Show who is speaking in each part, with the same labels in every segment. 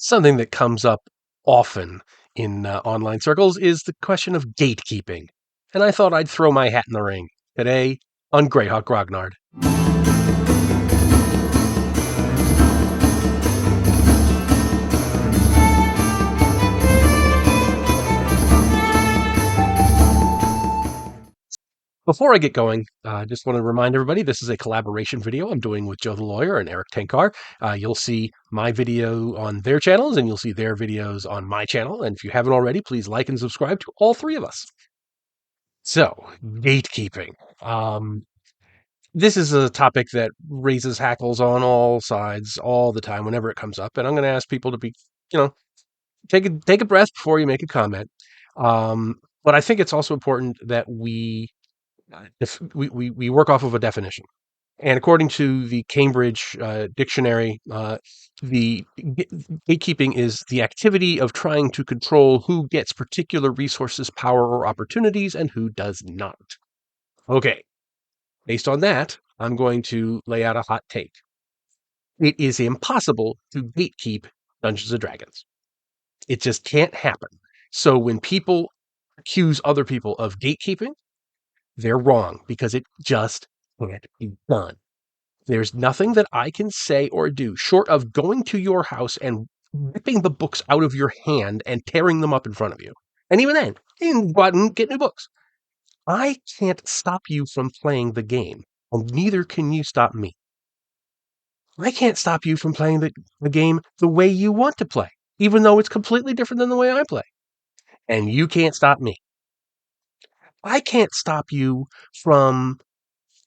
Speaker 1: Something that comes up often in online circles is the question of gatekeeping. And I thought I'd throw my hat in the ring today on Greyhawk Grognard. Before I get going, I just want to remind everybody this is a collaboration video I'm doing with Joe the Lawyer and Eric Tenkar. You'll see my video on their channels and you'll see their videos on my channel. And if you haven't already, please like and subscribe to all three of us. So, gatekeeping. This is a topic that raises hackles on all sides all the time whenever it comes up. And I'm going to ask people to be, take a breath before you make a comment. But I think it's also important that we work off of a definition. And according to the Cambridge Dictionary, the gatekeeping is the activity of trying to control who gets particular resources, power, or opportunities, and who does not. Okay, based on that, I'm going to lay out a hot take. It is impossible to gatekeep Dungeons and Dragons. It just can't happen. So when people accuse other people of gatekeeping, they're wrong because it just can't be done. There's nothing that I can say or do short of going to your house and ripping the books out of your hand and tearing them up in front of you. And even then, you can go out and get new books. I can't stop you from playing the game, and neither can you stop me. I can't stop you from playing the game the way you want to play, even though it's completely different than the way I play. And you can't stop me. I can't stop you from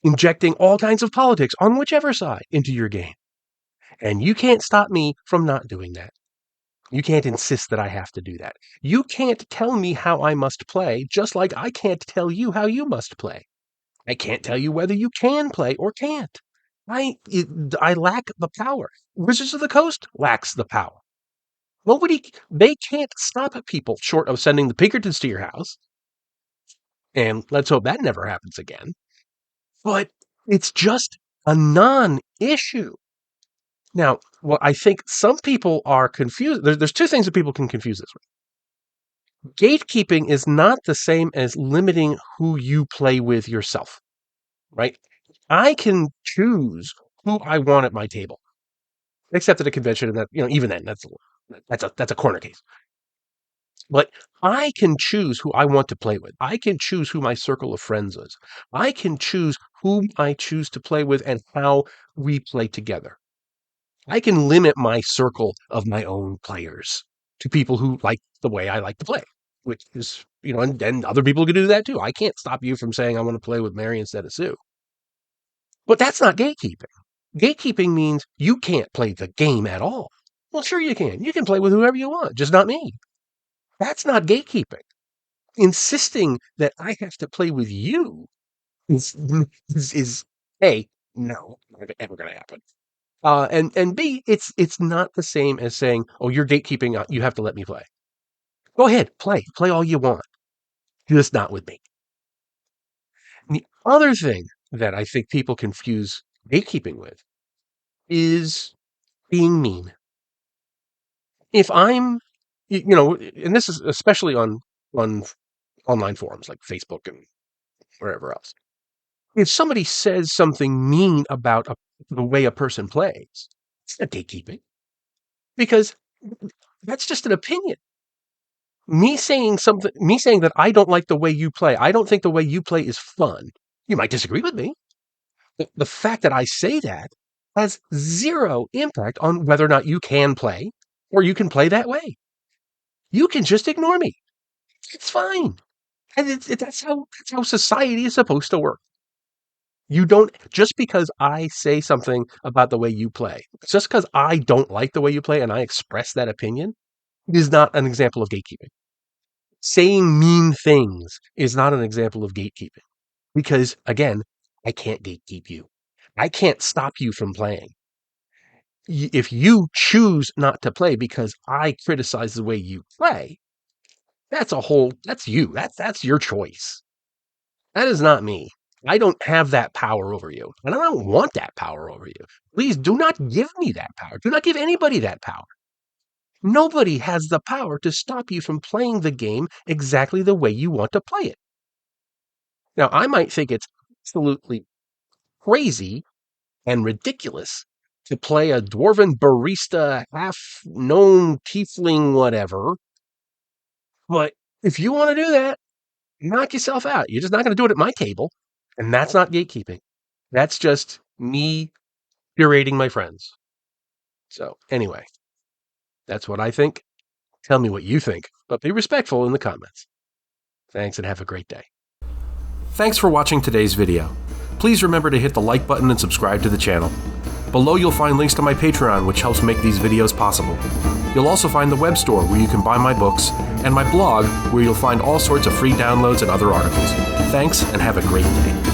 Speaker 1: injecting all kinds of politics on whichever side into your game. And you can't stop me from not doing that. You can't insist that I have to do that. You can't tell me how I must play, just like I can't tell you how you must play. I can't tell you whether you can play or can't. I lack the power. Wizards of the Coast lacks the power. They can't stop people short of sending the Pinkertons to your house. And let's hope that never happens again. But it's just a non-issue. Now, what I think some people are confused, there's two things that people can confuse this with. Gatekeeping is not the same as limiting who you play with yourself, right? I can choose who I want at my table, except at a convention, and that, even then, that's a corner case. But I can choose who I want to play with. I can choose who my circle of friends is. I can choose whom I choose to play with and how we play together. I can limit my circle of my own players to people who like the way I like to play, which is, and other people can do that too. I can't stop you from saying I want to play with Mary instead of Sue. But that's not gatekeeping. Gatekeeping means you can't play the game at all. Well, sure you can. You can play with whoever you want, just not me. That's not gatekeeping. Insisting that I have to play with you is A, no, not ever going to happen. And B, it's not the same as saying, "Oh, you're gatekeeping. You have to let me play." Go ahead, play all you want, just not with me. And the other thing that I think people confuse gatekeeping with is being mean. If I'm, and this is especially on online forums like Facebook and wherever else. If somebody says something mean about the way a person plays, it's not gatekeeping because that's just an opinion. Me saying that I don't like the way you play, I don't think the way you play is fun. You might disagree with me. The fact that I say that has zero impact on whether or not you can play or you can play that way. You can just ignore me. It's fine. And that's how society is supposed to work. You don't, just because I say something about the way you play, just because I don't like the way you play and I express that opinion, is not an example of gatekeeping. Saying mean things is not an example of gatekeeping because, again, I can't gatekeep you. I can't stop you from playing. If you choose not to play because I criticize the way you play, that's you. That's your choice. That is not me. I don't have that power over you, and I don't want that power over you. Please do not give me that power. Do not give anybody that power. Nobody has the power to stop you from playing the game exactly the way you want to play it. Now, I might think it's absolutely crazy and ridiculous to play a dwarven barista, half-gnome, tiefling, whatever, but if you want to do that, knock yourself out. You're just not going to do it at my table, and that's not gatekeeping. That's just me curating my friends. So, anyway, that's what I think. Tell me what you think, but be respectful in the comments. Thanks and have a great day. Thanks for watching today's video. Please remember to hit the like button and subscribe to the channel. Below you'll find links to my Patreon, which helps make these videos possible. You'll also find the web store where you can buy my books, and my blog where you'll find all sorts of free downloads and other articles. Thanks and have a great day.